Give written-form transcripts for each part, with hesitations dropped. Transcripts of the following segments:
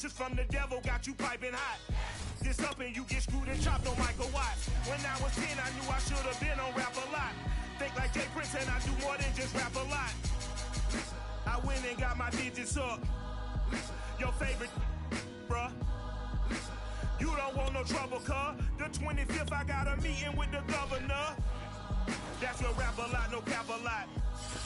Answers from the devil got you piping hot. This up and you get screwed and chopped on Michael Watts. When I was 10, I knew I should have been on Rap a Lot. Think like Jay Prince and I do more than just rap a lot. I went and got my digits up. Your favorite, bruh. You don't want no trouble, cuz. The 25th, I got a meeting with the governor. That's what Rap a Lot, no cap a lot.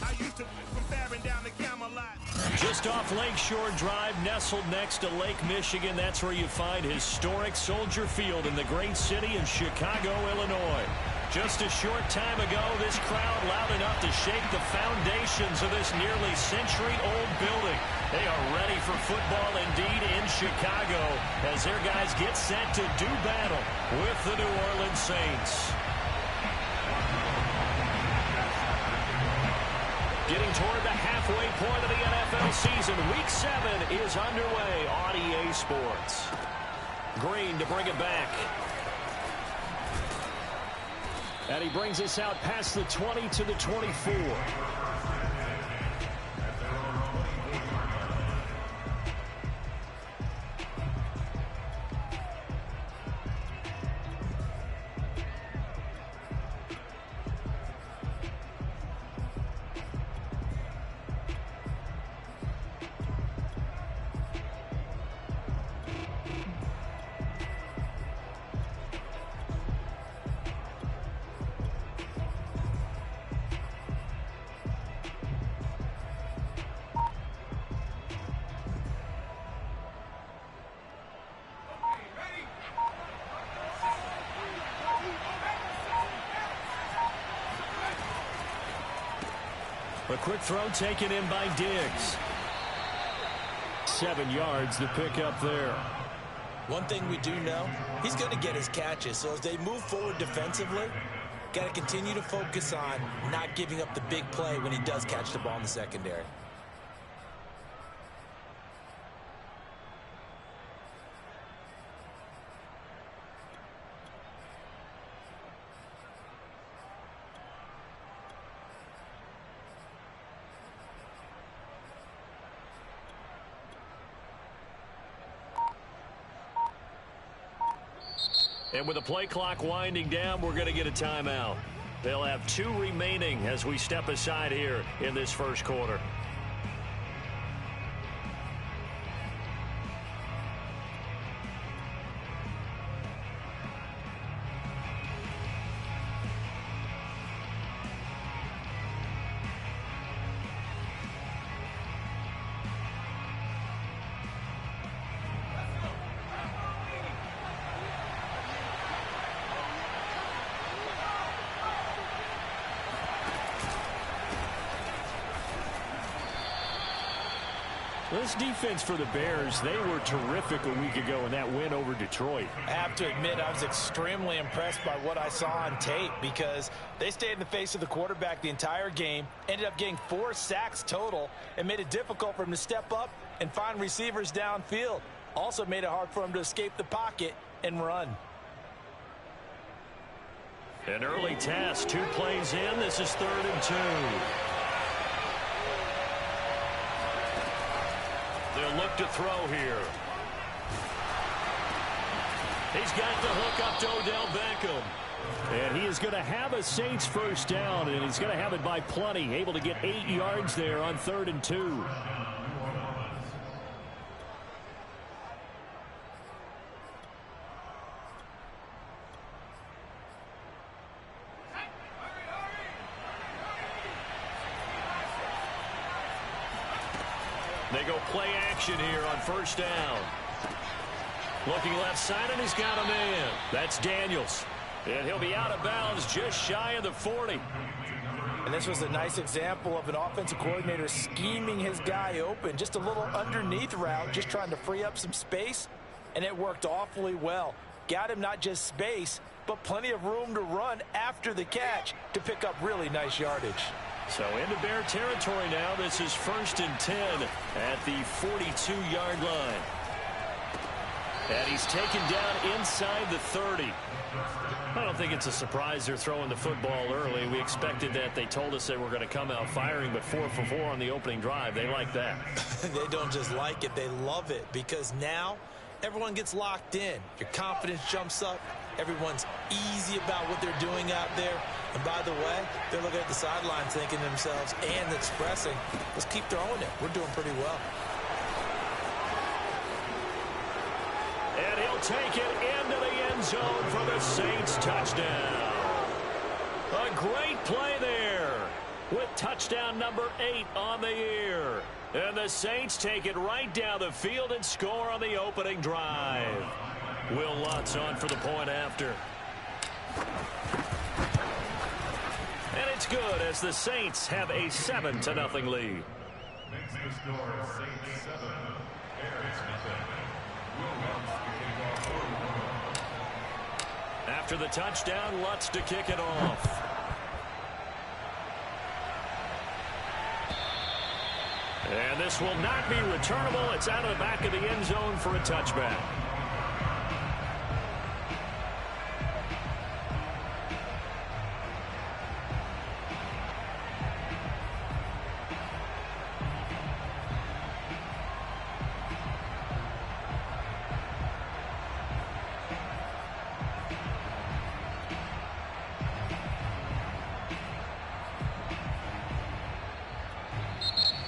I used to from Farron down to Camelot. Just off Lakeshore Drive, nestled next to Lake Michigan. That's where you find historic Soldier Field in the great city of Chicago, Illinois. Just a short time ago, this crowd loud enough to shake the foundations of this nearly century-old building. They are ready for football indeed in Chicago as their guys get set to do battle with the New Orleans Saints. Getting toward the halfway point of the NFL season. Week 7 is underway on EA Sports. Green to bring it back. And he brings us out past the 20 to the 24. A quick throw taken in by Diggs. 7 yards to pick up there. One thing we do know, he's going to get his catches. So as they move forward defensively, got to continue to focus on not giving up the big play when he does catch the ball in the secondary. And with the play clock winding down, we're going to get a timeout. They'll have 2 remaining as we step aside here in this first quarter. This defense for the Bears, they were terrific a week ago in that win over Detroit. I have to admit, I was extremely impressed by what I saw on tape because they stayed in the face of the quarterback the entire game, ended up getting 4 sacks total, and made it difficult for him to step up and find receivers downfield. Also made it hard for him to escape the pocket and run. An early test, 2 plays in. This is 3rd and 2. They'll look to throw here. He's got the hook up to Odell Beckham. And he is going to have a Saints first down, and he's going to have it by plenty. Able to get 8 yards there on 3rd and 2. They go play action here on first down. Looking left side, and he's got a man. That's Daniels. And he'll be out of bounds just shy of the 40. And this was a nice example of an offensive coordinator scheming his guy open. Just a little underneath route, just trying to free up some space. And it worked awfully well. Got him not just space, but plenty of room to run after the catch to pick up really nice yardage. So into Bear territory now. This is 1st and 10 at the 42-yard line. And he's taken down inside the 30. I don't think it's a surprise they're throwing the football early. We expected that. They told us they were going to come out firing, but 4 for 4 on the opening drive. They like that. They don't just like it, they love it, because now everyone gets locked in. Your confidence jumps up. Everyone's easy about what they're doing out there. And by the way, they're looking at the sideline thinking to themselves and expressing, let's keep throwing it. We're doing pretty well. And he'll take it into the end zone for the Saints touchdown. A great play there with touchdown number 8 on the year. And the Saints take it right down the field and score on the opening drive. Will Lutz on for the point after. And it's good as the Saints have a 7-0 lead. Makes the score Saints 7, Bears nothing. After the touchdown, Lutz to kick it off. And this will not be returnable. It's out of the back of the end zone for a touchback.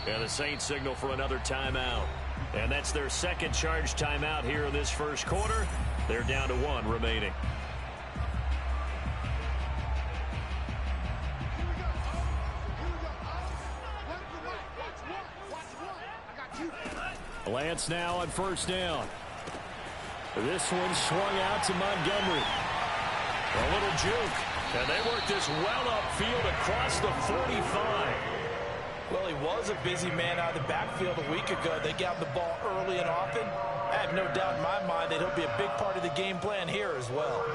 And the Saints signal for another timeout. And that's their second charge timeout here in this first quarter. They're down to 1 remaining. Lance now on first down. This one swung out to Montgomery. A little juke. And they work this well upfield across the 45. Well, he was a busy man out of the backfield a week ago. They got the ball early and often. I have no doubt in my mind that he'll be a big part of the game plan here as well.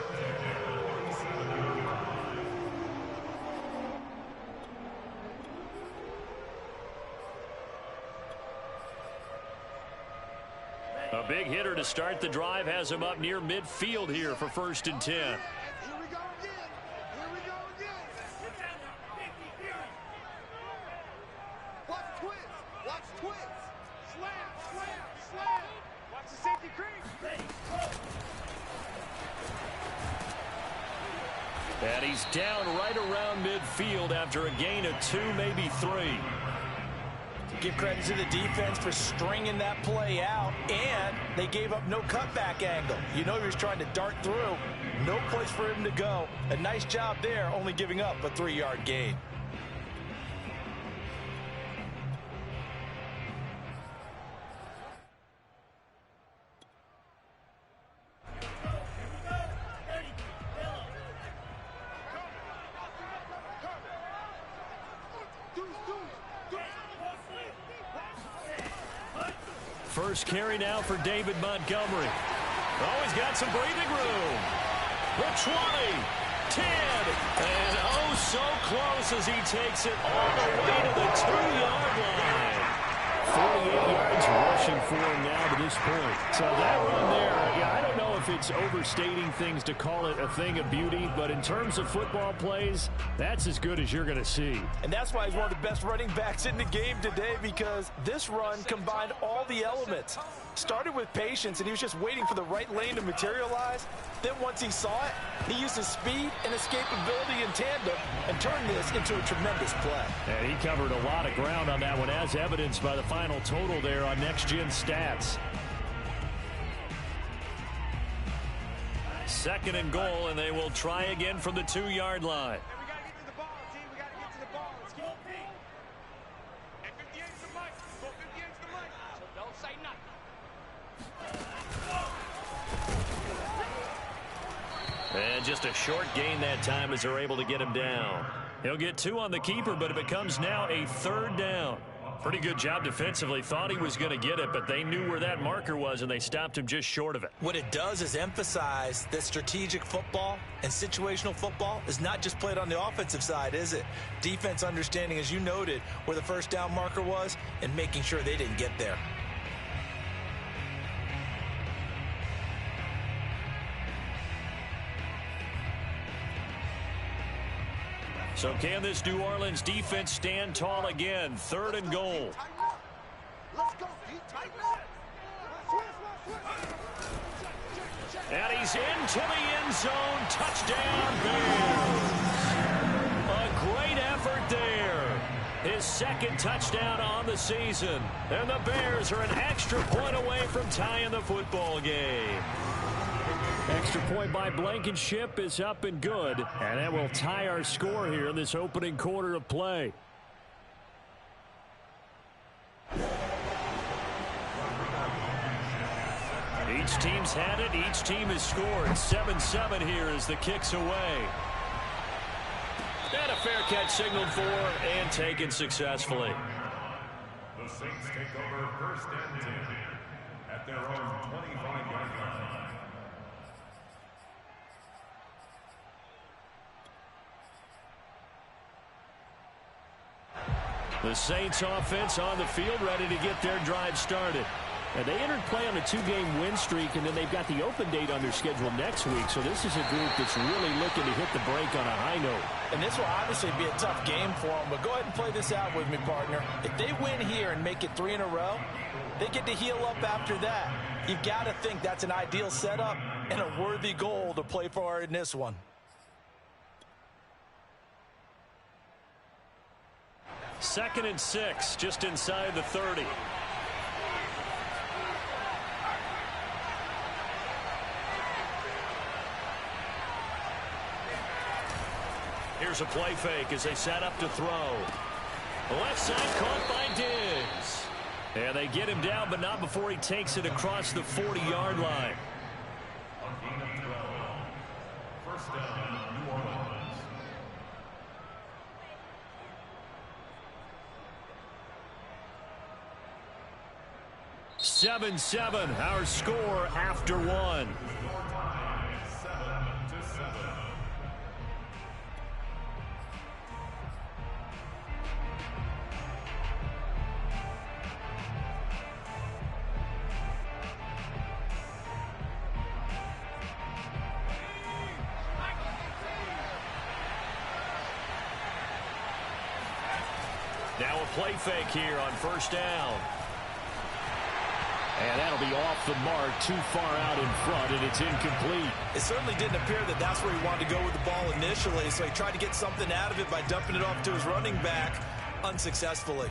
A big hitter to start the drive has him up near midfield here for 1st and 10. And he's down right around midfield after a gain of 2, maybe 3. Give credit to the defense for stringing that play out, and they gave up no cutback angle. You know he was trying to dart through. No place for him to go. A nice job there, only giving up a 3-yard gain. First carry now for David Montgomery. Oh, he's got some breathing room. The 20, 10, and oh, so close as he takes it all the way to the 2-yard line. 48 yards rushing for him now to this point. So that run there, yeah, I don't know if it's overstating things to call it a thing of beauty, but in terms of football plays, that's as good as you're going to see. And that's why he's one of the best running backs in the game today, because this run combined all the elements. Started with patience, and he was just waiting for the right lane to materialize. Then once he saw it, he used his speed and escapability in tandem and turned this into a tremendous play. And he covered a lot of ground on that one, as evidenced by the final total there on Next Gen Stats. 2nd and goal, and they will try again from the 2-yard line. We got to get to the ball, team. We got to get to the ball. Let's go. And 58's the mic. Go 58's the mic. So don't say nothing. And just a short gain that time as they're able to get him down. He'll get 2 on the keeper, but it becomes now a 3rd down. Pretty good job defensively. Thought he was going to get it, but they knew where that marker was, and they stopped him just short of it. What it does is emphasize that strategic football and situational football is not just played on the offensive side, is it? Defense understanding, as you noted, where the first down marker was and making sure they didn't get there. So can this New Orleans defense stand tall again? 3rd and goal. And he's into the end zone. Touchdown, Bears. A great effort there. His 2nd touchdown on the season. And the Bears are an extra point away from tying the football game. Extra point by Blankenship is up and good. And that will tie our score here in this opening quarter of play. Each team's had it. Each team has scored. 7-7 here as the kick's away. And a fair catch signaled for and taken successfully. The Saints take over 1st and 10 at their own 25-yard line. The Saints offense on the field ready to get their drive started. And they entered play on a 2-game win streak, and then they've got the open date on their schedule next week. So this is a group that's really looking to hit the break on a high note. And this will obviously be a tough game for them, but go ahead and play this out with me, partner. If they win here and make it 3 in a row, they get to heal up after that. You've got to think that's an ideal setup and a worthy goal to play for in this one. Second and 6, just inside the 30. Here's a play fake as they set up to throw. Left side caught by Diggs. And they get him down, but not before he takes it across the 40-yard line. On gain of 12. 1st down, New Orleans. 7-7, our score after 1. Now a play fake here on 1st down. And that'll be off the mark, too far out in front, and it's incomplete. It certainly didn't appear that that's where he wanted to go with the ball initially, so he tried to get something out of it by dumping it off to his running back unsuccessfully.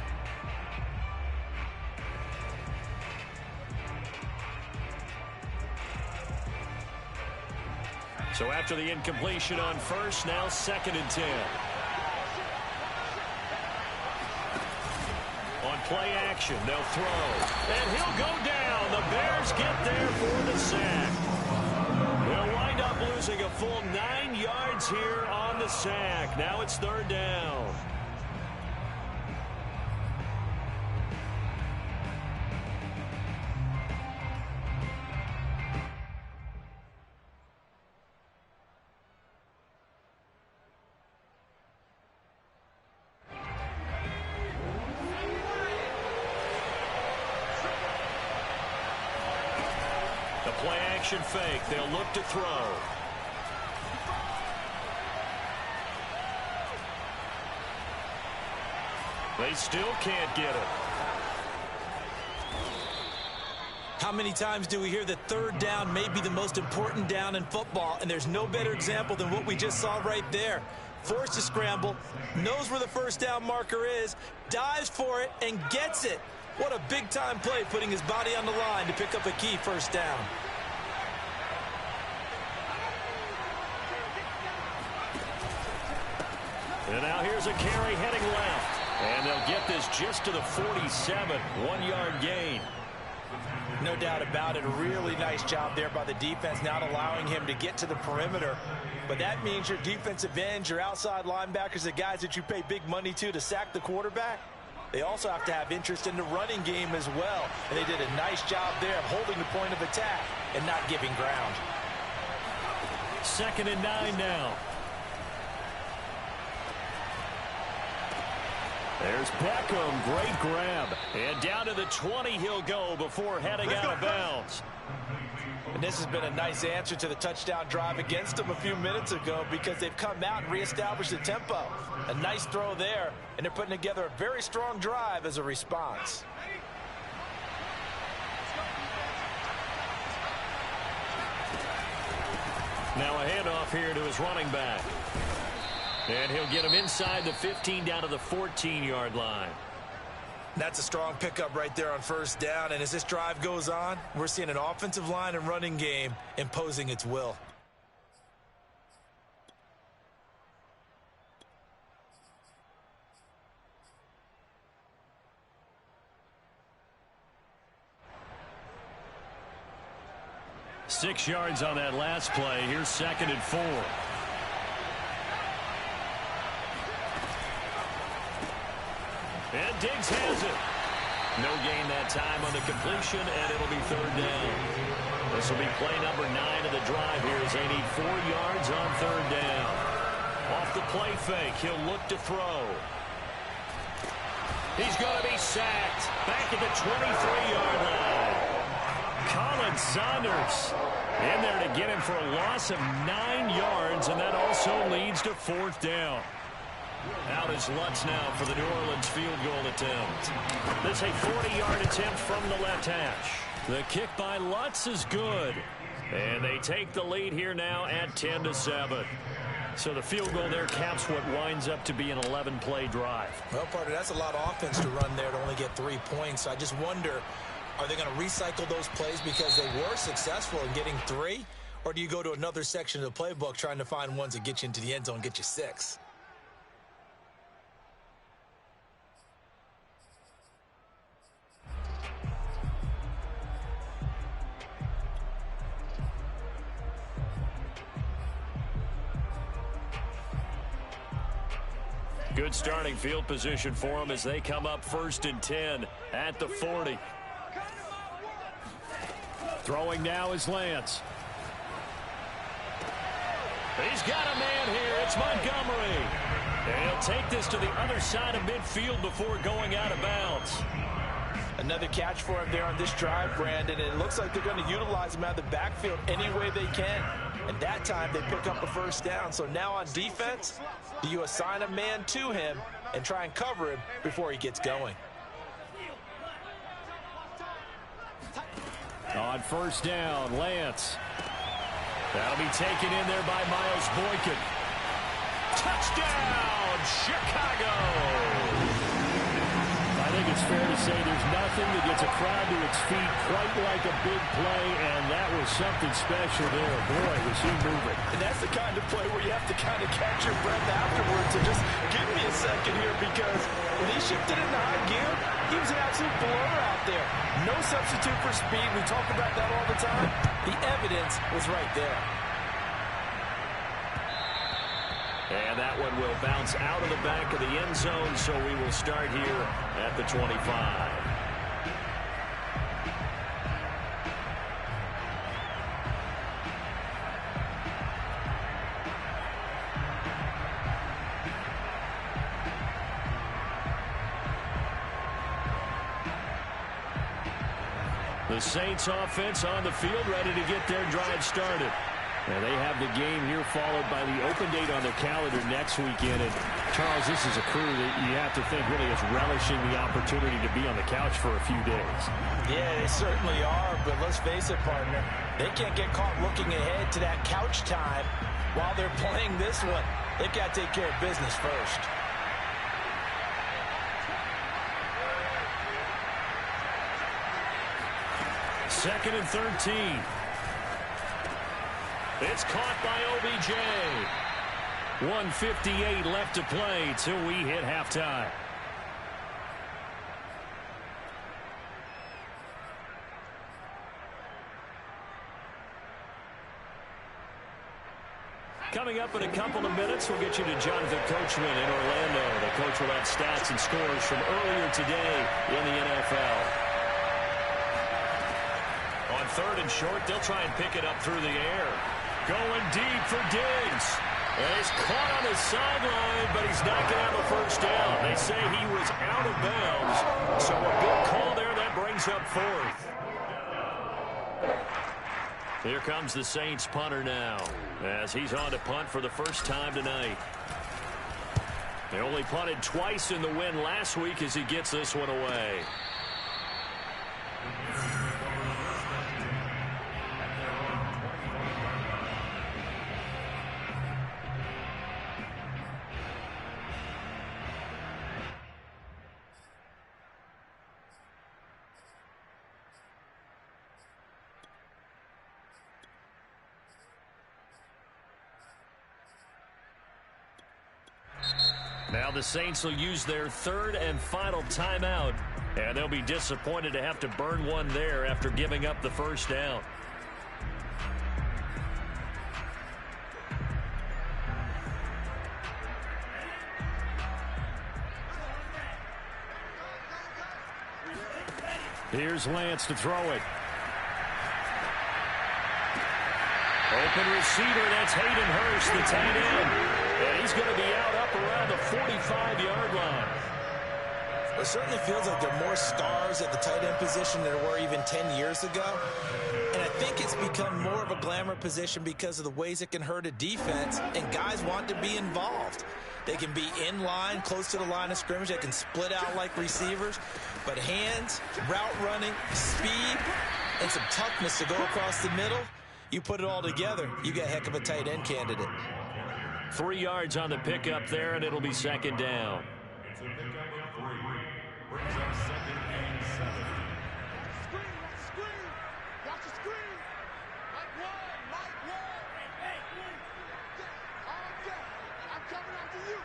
So after the incompletion on 1st, now 2nd and 10. On play action, they'll throw. And he'll go down. The Bears get there for the sack. They'll wind up losing a full 9 yards here on the sack. Now it's 3rd down. Play action fake. They'll look to throw. They still can't get it. How many times do we hear that 3rd down may be the most important down in football, and there's no better example than what we just saw right there. Forced to scramble, knows where the 1st down marker is, dives for it, and gets it. What a big-time play, putting his body on the line to pick up a key 1st down. And now here's a carry heading left. And they'll get this just to the 47, 1-yard gain. No doubt about it. A really nice job there by the defense, not allowing him to get to the perimeter. But that means your defensive ends, your outside linebackers, the guys that you pay big money to sack the quarterback, they also have to have interest in the running game as well. And they did a nice job there of holding the point of attack and not giving ground. 2nd and 9 now. There's Beckham, great grab. And down to the 20 he'll go before heading out of bounds. And this has been a nice answer to the touchdown drive against them a few minutes ago because they've come out and reestablished the tempo. A nice throw there, and they're putting together a very strong drive as a response. Now a handoff here to his running back. And he'll get him inside the 15 down to the 14-yard line. That's a strong pickup right there on first down. And as this drive goes on, we're seeing an offensive line and running game imposing its will. Six yards on that last play. Here's 2nd and 4. And Diggs has it. No gain that time on the completion, and it'll be 3rd down. This will be play number 9 of the drive here as they need 4 yards on 3rd down. Off the play fake, he'll look to throw. He's going to be sacked. Back at the 23-yard line. Colin Saunders in there to get him for a loss of 9 yards, and that also leads to 4th down. Out is Lutz now for the New Orleans field goal attempt. This is a 40-yard attempt from the left hash. The kick by Lutz is good. And they take the lead here now at 10-7. So the field goal there caps what winds up to be an 11-play drive. Well, partner, that's a lot of offense to run there to only get 3 points. I just wonder, are they going to recycle those plays because they were successful in getting 3? Or do you go to another section of the playbook trying to find ones that get you into the end zone and get you 6? Good starting field position for them as they come up 1st and 10 at the 40. Throwing now is Lance. He's got a man here. It's Montgomery. And he'll take this to the other side of midfield before going out of bounds. Another catch for him there on this drive, Brandon. And it looks like they're going to utilize him out of the backfield any way they can. And that time they pick up a 1st down. So now on defense, do you assign a man to him and try and cover him before he gets going? On 1st down, Lance. That'll be taken in there by Miles Boykin. Touchdown, Chicago! I think it's fair to say there's nothing that gets a crowd to its feet quite like a big play, and that was something special there. Boy, was he moving. And that's the kind of play where you have to kind of catch your breath afterwards and just give me a second here, because when he shifted into high gear, he was an absolute blur out there. No substitute for speed. We talk about that all the time. The evidence was right there. And that one will bounce out of the back of the end zone, so we will start here at the 25. The Saints offense on the field, ready to get their drive started. And they have the game here followed by the open date on their calendar next weekend. And Charles, this is a crew that you have to think really is relishing the opportunity to be on the couch for a few days. Yeah, they certainly are, but let's face it, partner. They can't get caught looking ahead to that couch time while they're playing this one. They've got to take care of business first. Second and 13. It's caught by OBJ. 1:58 left to play till we hit halftime. Coming up in a couple of minutes, we'll get you to Jonathan Coachman in Orlando. The coach will have stats and scores from earlier today in the NFL. On 3rd and short, they'll try and pick it up through the air. Going deep for Diggs. And he's caught on the sideline, but he's not going to have a 1st down. They say he was out of bounds. So a good call there. That brings up 4th. Here comes the Saints punter now, as he's on to punt for the first time tonight. He only punted twice in the win last week as he gets this one away. Now the Saints will use their third and final timeout, and they'll be disappointed to have to burn one there after giving up the first down. Here's Lance to throw it. Open receiver, that's Hayden Hurst, the tight end. And he's going to be out up around the 45-yard line. It certainly feels like there are more stars at the tight end position than there were even 10 years ago. And I think it's become more of a glamour position because of the ways it can hurt a defense, and guys want to be involved. They can be in line, close to the line of scrimmage. They can split out like receivers. But hands, route running, speed, and some toughness to go across the middle, you put it all together, you got a heck of a tight end candidate. 3 yards on the pickup there, and it'll be second down. It's a pickup of 3. Brings up second and 7. Screen. Watch the screen. Mike one. I'm coming after you.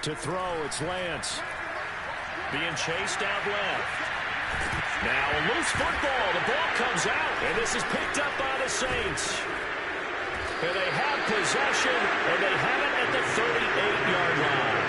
To throw, it's Lance. Being chased out left. Now a loose football. The ball comes out, and this is picked up by the Saints. And they have possession, and they have it at the 38-yard line.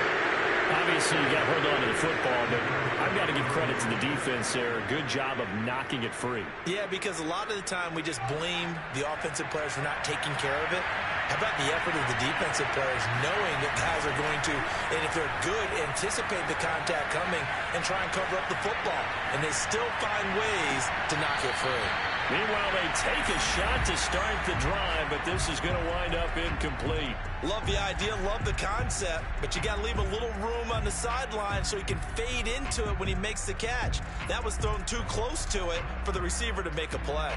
Obviously, you got to hold on to the football, but I've got to give credit to the defense there. Good job of knocking it free. Yeah, because a lot of the time we just blame the offensive players for not taking care of it. How about the effort of the defensive players knowing that guys are going to, and if they're good, anticipate the contact coming and try and cover up the football. And they still find ways to knock it free. Meanwhile, they take a shot to start the drive, but this is going to wind up incomplete. Love the idea, love the concept, but you got to leave a little room on the sideline so he can fade into it when he makes the catch. That was thrown too close to it for the receiver to make a play.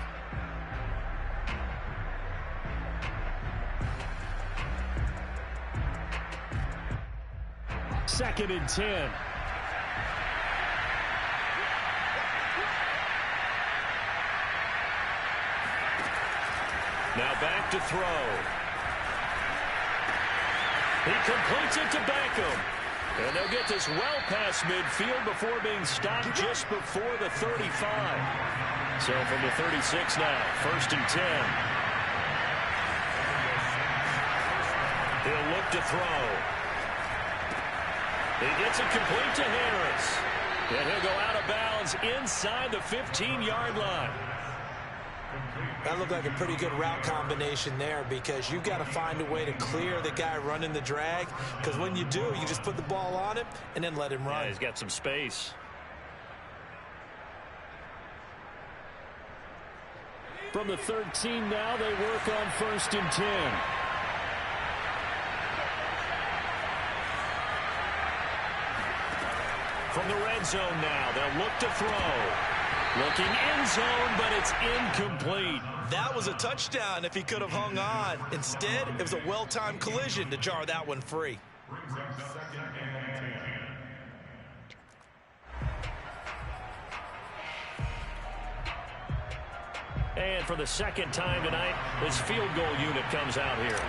Second and 10. Now back to throw. He completes it to Beckham. And they'll get this well past midfield before being stopped just before the 35. So from the 36 now, first and 10. He'll look to throw. He gets it complete to Harris. And he'll go out of bounds inside the 15-yard line. That looked like a pretty good route combination there because you've got to find a way to clear the guy running the drag, because when you do, you just put the ball on him and then let him run. Yeah, he's got some space. From the 13 now, they work on first and 10. From the red zone now, they'll look to throw. Looking end zone, but it's incomplete. That was a touchdown if he could have hung on. Instead, it was a well-timed collision to jar that one free. Brings up second and 10. And for the second time tonight, this field goal unit comes out here.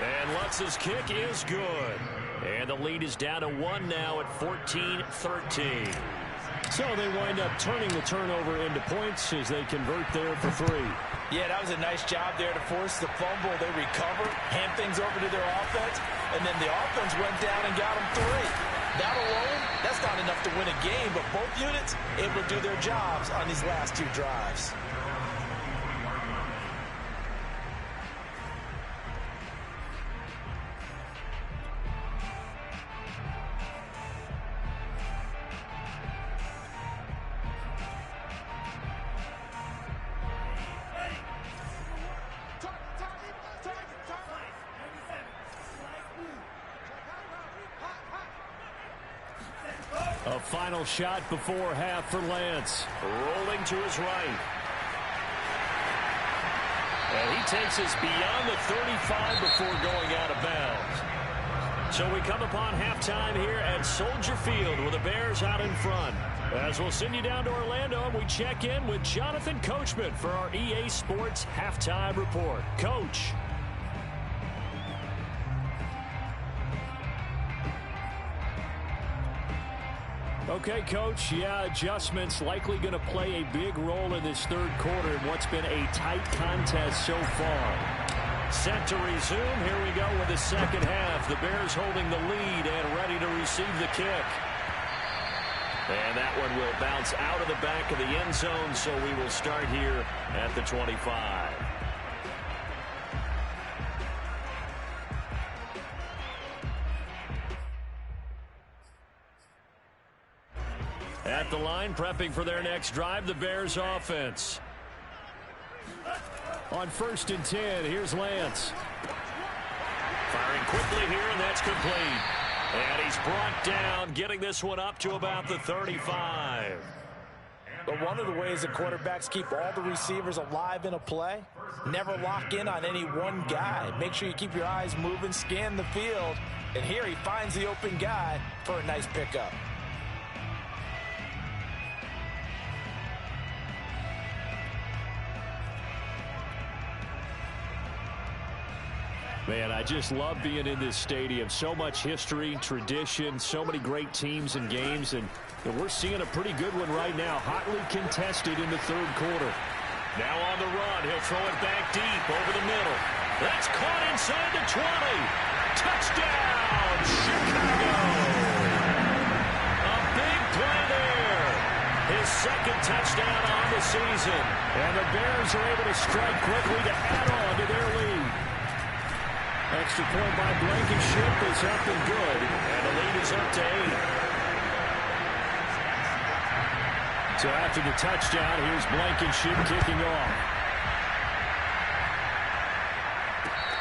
And Lutz's kick is good. And the lead is down to 1 now at 14-13. So they wind up turning the turnover into points as they convert there for 3. Yeah, that was a nice job there to force the fumble. They recovered, hand things over to their offense, and then the offense went down and got them 3. That alone, that's not enough to win a game, but both units able to do their jobs on these last 2 drives. A final shot before half for Lance. Rolling to his right. And he takes us beyond the 35 before going out of bounds. So we come upon halftime here at Soldier Field with the Bears out in front. As we'll send you down to Orlando, and we check in with Jonathan Coachman for our EA Sports Halftime Report. Coach. Okay, Coach, adjustments likely going to play a big role in this third quarter in what's been a tight contest so far. Set to resume. Here we go with the second half. The Bears holding the lead and ready to receive the kick. And that one will bounce out of the back of the end zone, so we will start here at the 25. At the line, prepping for their next drive, the Bears offense. On 1st and 10, here's Lance. Firing quickly here, and that's complete. And he's brought down, getting this one up to about the 35. But one of the ways that quarterbacks keep all the receivers alive in a play, never lock in on any one guy. Make sure you keep your eyes moving, scan the field. And here he finds the open guy for a nice pickup. Man, I just love being in this stadium. So much history, tradition, so many great teams and games, and we're seeing a pretty good one right now. Hotly contested in the third quarter. Now on the run, he'll throw it back deep over the middle. That's caught inside the 20. Touchdown, Chicago! A big play there. His second touchdown on the season. And the Bears are able to strike quickly to add on to their lead. Extra point by Blankenship is up and good. And the lead is up to 8. So after the touchdown, here's Blankenship kicking off.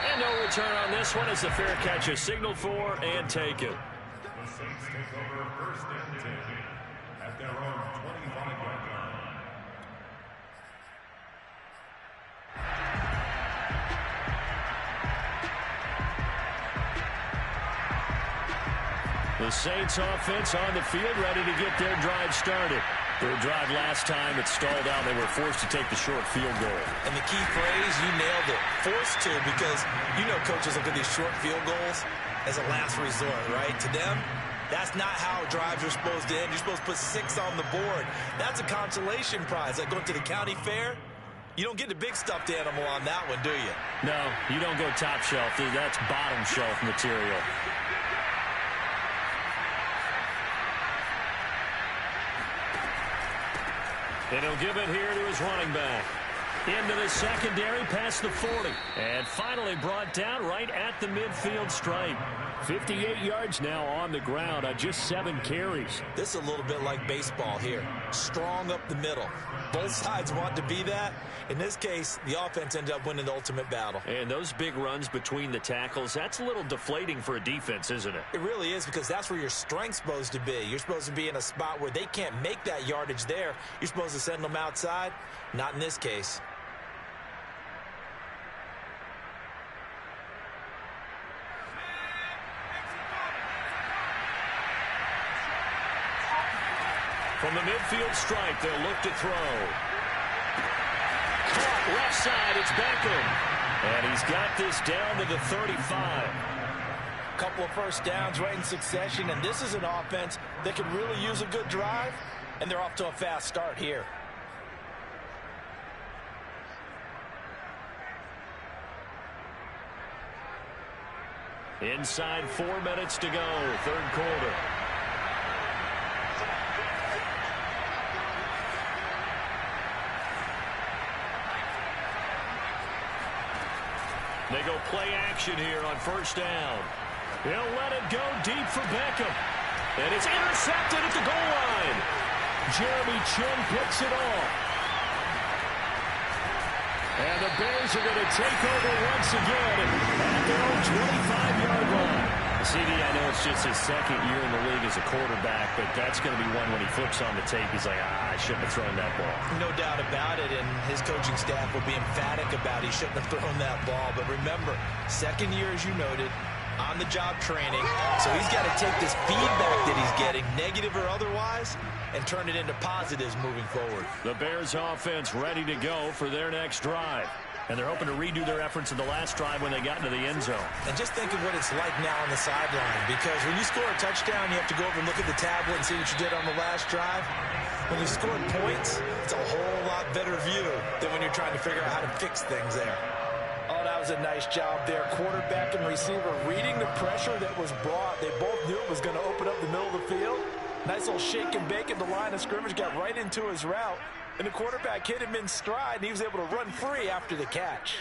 And no return on this one as the fair catch is signaled for and taken. The Saints take over 1st and 10 at their own 25-yard line. The Saints offense on the field, ready to get their drive started. Their drive last time, it stalled out. They were forced to take the short field goal. And the key phrase, you nailed it, forced to, because you know coaches look at these short field goals as a last resort, right? To them, that's not how drives are supposed to end. You're supposed to put 6 on the board. That's a consolation prize. Like going to the county fair, you don't get the big stuffed animal on that one, do you? No, you don't go top shelf. That's bottom shelf material. And he'll give it here to his running back. Into the secondary, past the 40. And finally brought down right at the midfield stripe. 58 yards now on the ground on just 7 carries. This is a little bit like baseball here. Strong up the middle. Both sides want to be that. In this case, the offense ended up winning the ultimate battle. And those big runs between the tackles, that's a little deflating for a defense, isn't it? It really is, because that's where your strength's supposed to be. You're supposed to be in a spot where they can't make that yardage there. You're supposed to send them outside. Not in this case. From the midfield stripe, they'll look to throw. Caught left side, it's Beckham. And he's got this down to the 35. Couple of first downs right in succession, and this is an offense that could really use a good drive, and they're off to a fast start here. Inside 4 minutes to go, third quarter. They go play action here on first down. He'll let it go deep for Beckham. And it's intercepted at the goal line. Jeremy Chinn picks it off. And the Bears are going to take over once again at their own 25-yard line. CD, I know it's just his second year in the league as a quarterback, but that's going to be one when he flips on the tape, he's like, I shouldn't have thrown that ball. No doubt about it, and his coaching staff will be emphatic about he shouldn't have thrown that ball. But remember, second year, as you noted, on-the-job training, so he's got to take this feedback that he's getting, negative or otherwise, and turn it into positives moving forward. The Bears offense ready to go for their next drive. And they're hoping to redo their efforts in the last drive when they got into the end zone. And just think of what it's like now on the sideline, because when you score a touchdown, you have to go over and look at the tablet and see what you did on the last drive. When you scored points, it's a whole lot better view than when you're trying to figure out how to fix things there. Oh, that was a nice job there. Quarterback and receiver reading the pressure that was brought. They both knew it was going to open up the middle of the field. Nice little shake and bake at the line of scrimmage, got right into his route. And the quarterback hit him in stride, and he was able to run free after the catch.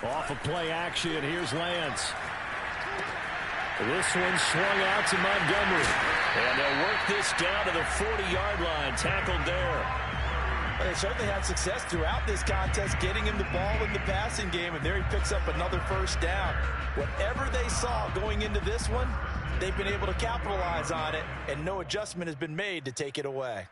Off of play action, here's Lance. This one swung out to Montgomery. And they'll work this down to the 40-yard line, tackled there. Well, they certainly had success throughout this contest, getting him the ball in the passing game, and there he picks up another first down. Whatever they saw going into this one, they've been able to capitalize on it, and no adjustment has been made to take it away.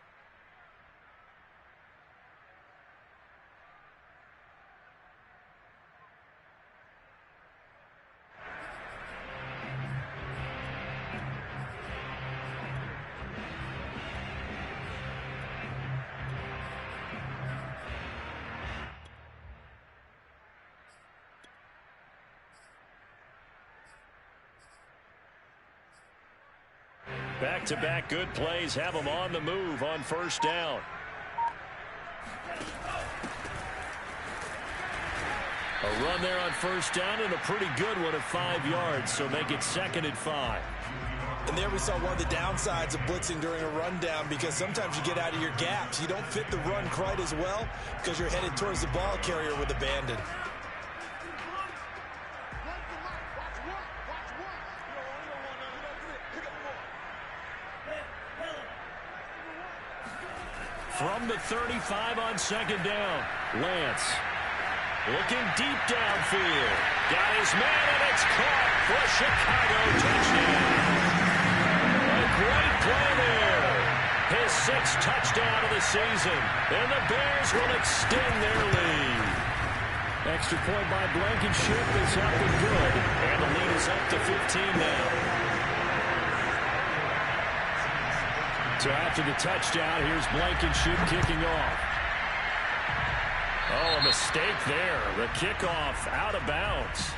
Back-to-back good plays have them on the move on first down. A run there on first down and a pretty good one at 5 yards, so make it 2nd and 5. And there we saw one of the downsides of blitzing during a rundown, because sometimes you get out of your gaps. You don't fit the run quite as well because you're headed towards the ball carrier with abandon. From the 35 on 2nd down, Lance looking deep downfield. Got his man, and it's caught for a Chicago touchdown. A great play there. His 6th touchdown of the season, and the Bears will extend their lead. Extra point by Blankenship is up and good, and the lead is up to 15 now. So after the touchdown, here's Blankenship kicking off. Oh, a mistake there. The kickoff out of bounds.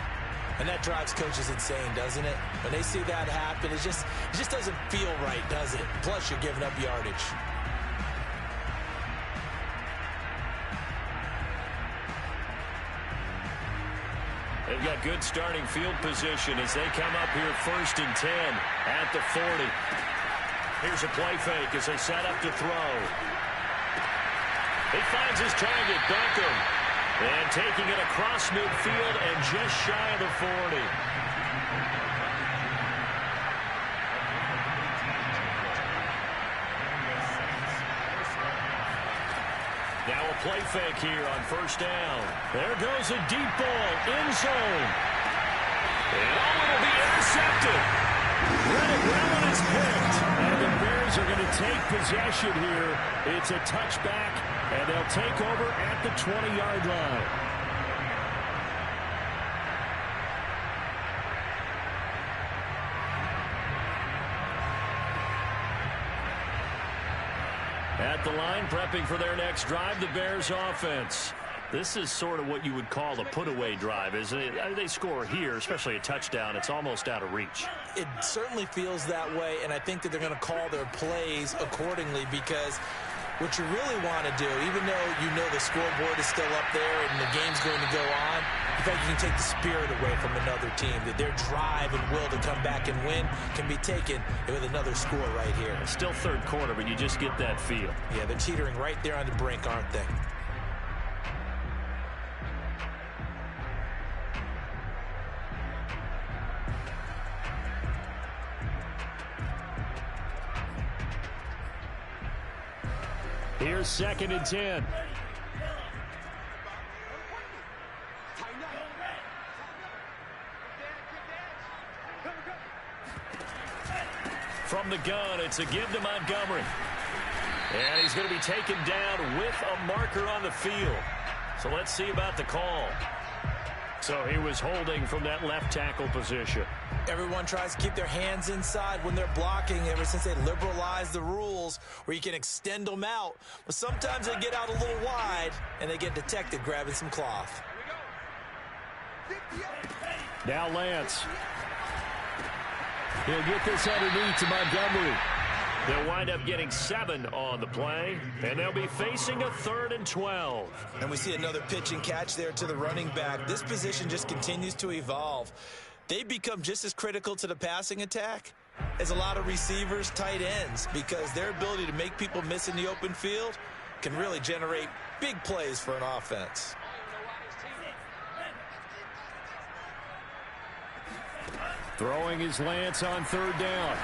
And that drives coaches insane, doesn't it? When they see that happen, it just doesn't feel right, does it? Plus, you're giving up yardage. They've got good starting field position as they come up here 1st and 10 at the 40. Here's a play fake as they set up to throw. He finds his target, Beckham. And taking it across midfield and just shy of the 40. Now a play fake here on first down. There goes a deep ball, end zone. And it'll be intercepted. Leonard Brown is picked, and the Bears are going to take possession here. It's a touchback, and they'll take over at the 20-yard line. At the line, prepping for their next drive, the Bears offense. This is sort of what you would call a put-away drive, isn't it? They score here, especially a touchdown. It's almost out of reach. It certainly feels that way, and I think that they're going to call their plays accordingly, because what you really want to do, even though you know the scoreboard is still up there and the game's going to go on, in fact, you can take the spirit away from another team, that their drive and will to come back and win can be taken with another score right here. It's still 3rd quarter, but you just get that feel. Yeah, they're teetering right there on the brink, aren't they? Here's 2nd and 10. From the gun, it's a give to Montgomery. And he's going to be taken down with a marker on the field. So let's see about the call. So he was holding from that left tackle position. Everyone tries to keep their hands inside when they're blocking ever since they liberalized the rules where you can extend them out. But sometimes they get out a little wide and they get detected grabbing some cloth. Now Lance. He'll get this underneath to Montgomery. They'll wind up getting 7 on the play, and they'll be facing a 3rd and 12. And we see another pitch and catch there to the running back. This position just continues to evolve. They become just as critical to the passing attack as a lot of receivers, tight ends, because their ability to make people miss in the open field can really generate big plays for an offense. Throwing his Lance on 3rd down.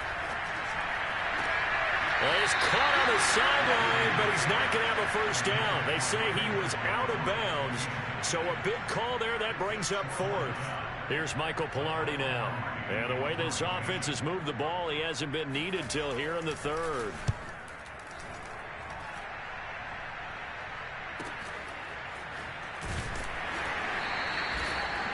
Well, he's caught on the sideline, but he's not going to have a first down. They say he was out of bounds, so a big call there that brings up 4th. Here's Michael Palardy now. And the way this offense has moved the ball, he hasn't been needed till here in the 3rd.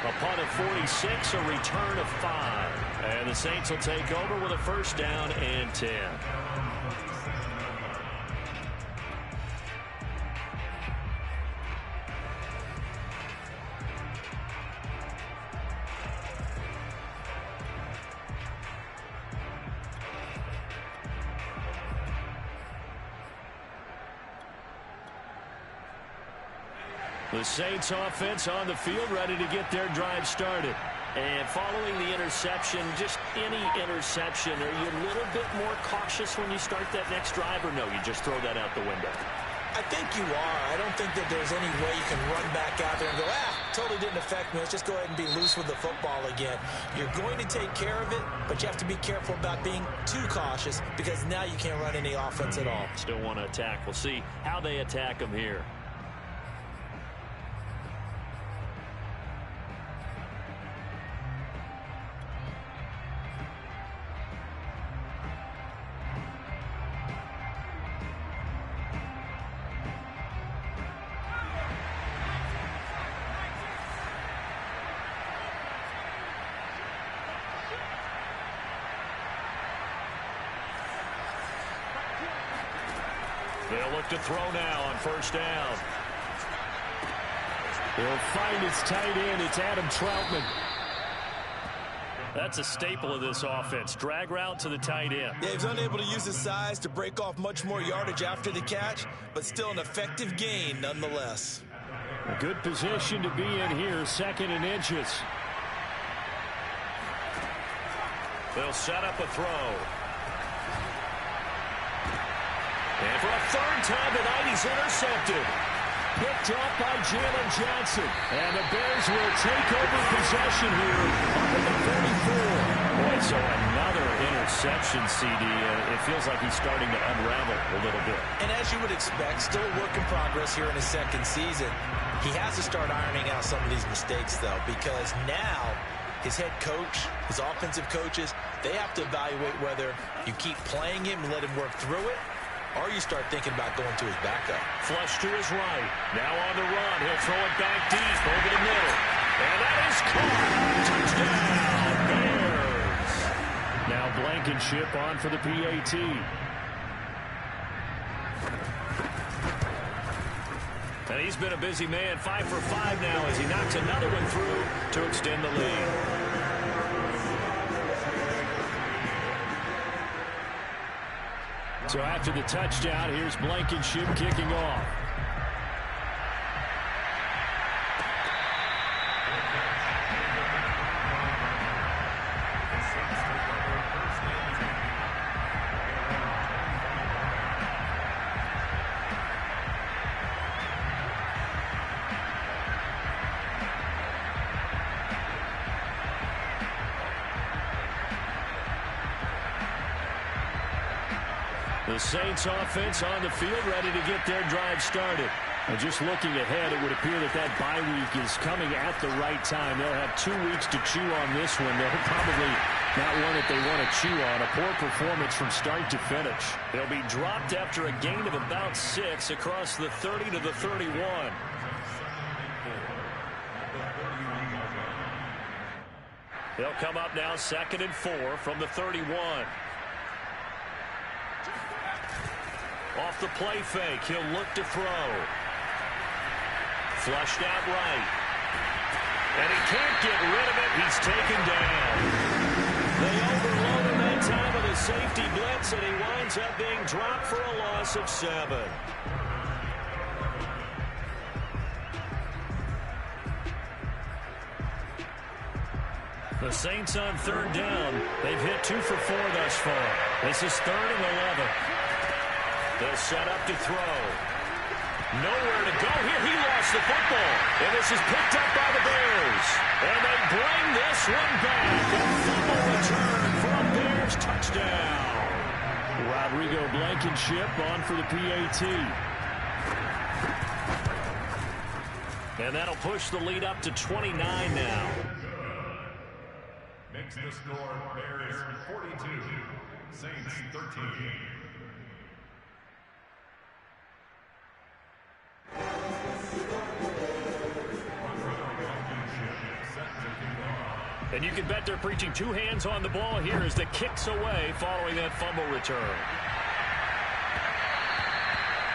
A punt of 46, a return of 5. And the Saints will take over with a first down and 10. The Saints offense on the field, ready to get their drive started. And following the interception, just any interception, are you a little bit more cautious when you start that next drive, or no, you just throw that out the window? I think you are. I don't think that there's any way you can run back out there and go, totally didn't affect me. Let's just go ahead and be loose with the football again. You're going to take care of it, but you have to be careful about being too cautious because now you can't run any offense at all. Still want to attack. We'll see how they attack them here. They'll look to throw now on first down. They'll find its tight end. It's Adam Troutman. That's a staple of this offense. Drag route to the tight end. Yeah, he's unable to use his size to break off much more yardage after the catch, but still an effective gain nonetheless. A good position to be in here, 2nd and inches. They'll set up a throw. And for a 3rd time tonight, he's intercepted. Picked off by Jalen Johnson. And the Bears will take over possession here up at the 44. Boy, so another interception, CD. It feels like he's starting to unravel a little bit. And as you would expect, still a work in progress here in his 2nd season. He has to start ironing out some of these mistakes, though, because now his head coach, his offensive coaches, they have to evaluate whether you keep playing him and let him work through it, or you start thinking about going to his backup. Flush to his right. Now on the run. He'll throw it back deep over the middle. And that is caught. Touchdown, Bears. Now Blankenship on for the PAT. And he's been a busy man. 5 for 5 now as he knocks another one through to extend the lead. So after the touchdown, here's Blankenship kicking off. The Saints offense on the field ready to get their drive started. And just looking ahead, it would appear that that bye week is coming at the right time. They'll have 2 weeks to chew on this one. They'll probably Not one that they want to chew on. A poor performance from start to finish. They'll be dropped after a gain of about 6 across the 30 to the 31. They'll come up now 2nd and 4 from the 31. Off the play fake, he'll look to throw. Flushed out right. And he can't get rid of it. He's taken down. They overload him that time with a safety blitz, and he winds up being dropped for a loss of 7. The Saints on 3rd down. They've hit 2 for 4 thus far. This is 3rd and 11. They'll set up to throw. Nowhere to go here. He lost the football. And this is picked up by the Bears. And they bring this one back. A fumble return for a Bears touchdown. Rodrigo Blankenship on for the PAT. And that'll push the lead up to 29 now. Makes the score Bears 42, Saints 13. And you can bet they're preaching 2 hands on the ball here as the kick's away following that fumble return.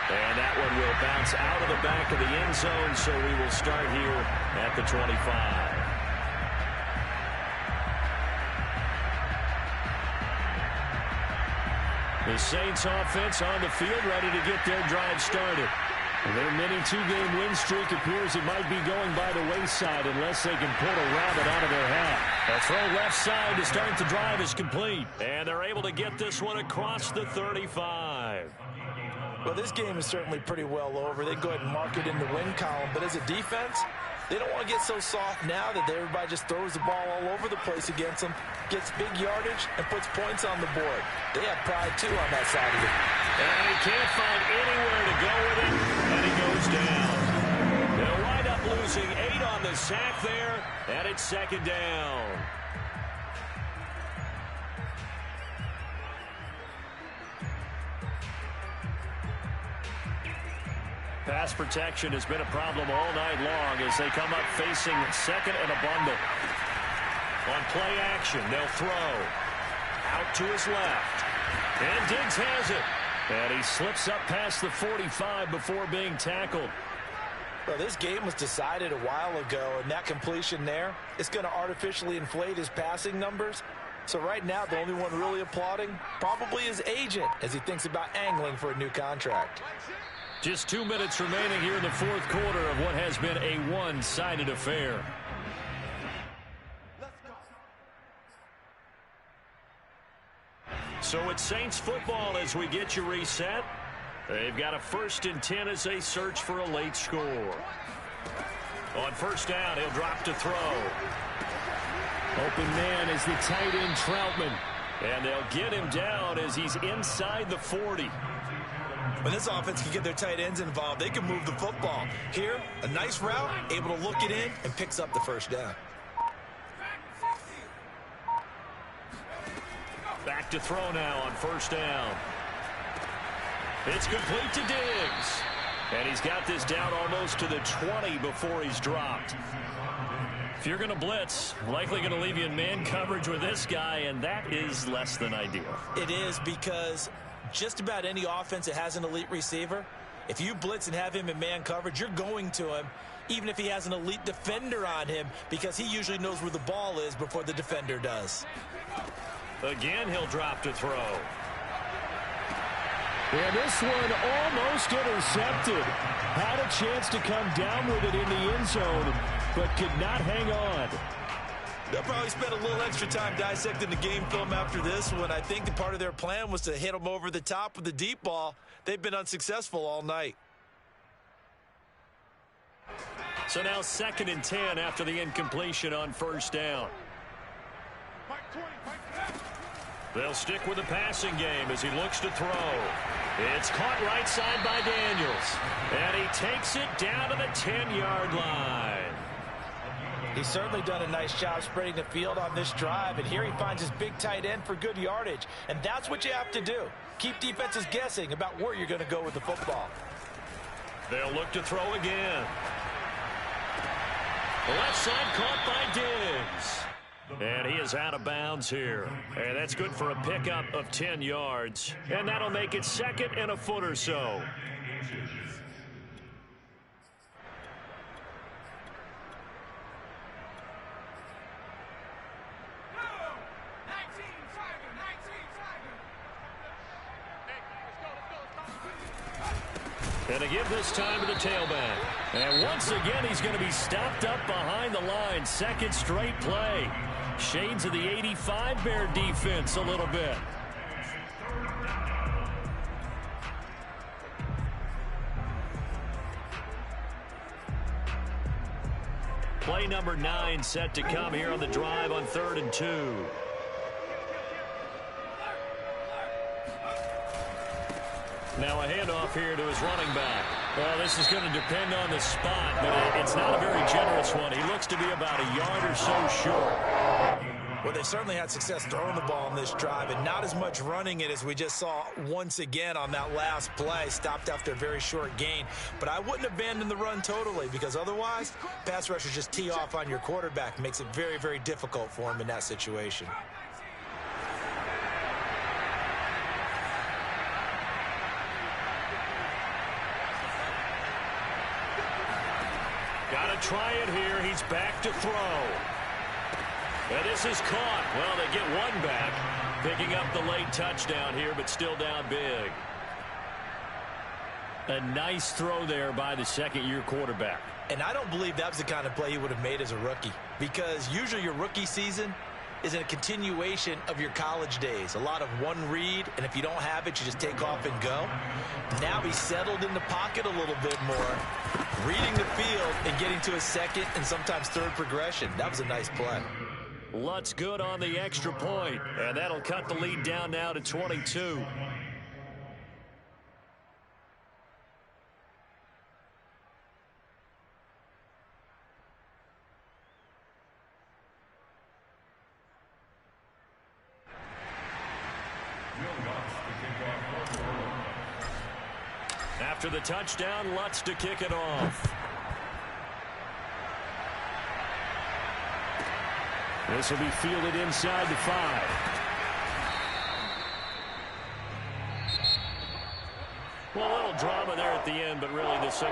And that one will bounce out of the back of the end zone, so we will start here at the 25. The Saints offense on the field ready to get their drive started. Their mini 2-game win streak appears it might be going by the wayside unless they can pull a rabbit out of their hat. A throw left side to start the drive is complete. And they're able to get this one across the 35. Well, this game is certainly pretty well over. They go ahead and mark it in the win column. But as a defense, they don't want to get so soft now that everybody just throws the ball all over the place against them, gets big yardage, and puts points on the board. They have pride, too, on that side of it. And he can't find anywhere to go with it, and he goes down. They'll wind up losing 8 on the sack there, and it's 2nd down. Pass protection has been a problem all night long as they come up facing 2nd and a bundle. On play action, they'll throw. Out to his left. And Diggs has it. And he slips up past the 45 before being tackled. Well, this game was decided a while ago, and that completion there is going to artificially inflate his passing numbers. So right now, the only one really applauding probably his agent as he thinks about angling for a new contract. Just 2 minutes remaining here in the 4th quarter of what has been a one-sided affair. So it's Saints football as we get you reset. They've got a 1st and 10 as they search for a late score. On 1st down, he'll drop to throw. Open man is the tight end Troutman. And they'll get him down as he's inside the 40. When this offense can get their tight ends involved, they can move the football. Here, a nice route, able to look it in, and picks up the 1st down. Back to throw now on 1st down. It's complete to Diggs. And he's got this down almost to the 20 before he's dropped. If you're going to blitz, likely going to leave you in man coverage with this guy, and that is less than ideal. It is, because just about any offense that has an elite receiver, if you blitz and have him in man coverage, you're going to him, even if he has an elite defender on him, because he usually knows where the ball is before the defender does. Again, he'll drop to throw. And this one almost intercepted. Had a chance to come down with it in the end zone, but could not hang on. They'll probably spend a little extra time dissecting the game film after this one. I think the part of their plan was to hit them over the top with the deep ball. They've been unsuccessful all night. So now 2nd and 10 after the incompletion on 1st down. They'll stick with the passing game as he looks to throw. It's caught right side by Daniels. And he takes it down to the 10-yard line. He's certainly done a nice job spreading the field on this drive, and here he finds his big tight end for good yardage. And that's what you have to do. Keep defenses guessing about where you're going to go with the football. They'll look to throw again. The left side caught by Diggs. And he is out of bounds here. And that's good for a pickup of 10 yards. And that'll make it 2nd and a foot or so. And to give this time to the tailback. And once again, he's going to be stopped up behind the line. 2nd straight play. Shades of the 85 Bear defense a little bit. Play number 9 set to come here on the drive on 3rd and 2. Now a handoff here to his running back. Well, this is going to depend on the spot, but it's not a very generous one. He looks to be about a yard or so short. Well, they certainly had success throwing the ball on this drive and not as much running it as we just saw once again on that last play. Stopped after a very short gain. But I wouldn't abandon the run totally, because otherwise, pass rushers just tee off on your quarterback. Makes it very, very difficult for him in that situation. Got to try it here. He's back to throw. And this is caught. Well, they get one back. Picking up the late touchdown here, but still down big. A nice throw there by the second-year quarterback. And I don't believe that was the kind of play he would have made as a rookie, because usually your rookie season is a continuation of your college days. A lot of one read, and if you don't have it, you just take off and go. Now he's settled in the pocket a little bit more, reading the field and getting to a second and sometimes third progression. That was a nice play. Lutz good on the extra point, and that'll cut the lead down now to 22. After the touchdown, Lutz to kick it off. This will be fielded inside the 5. Well, a little drama there at the end, but really the single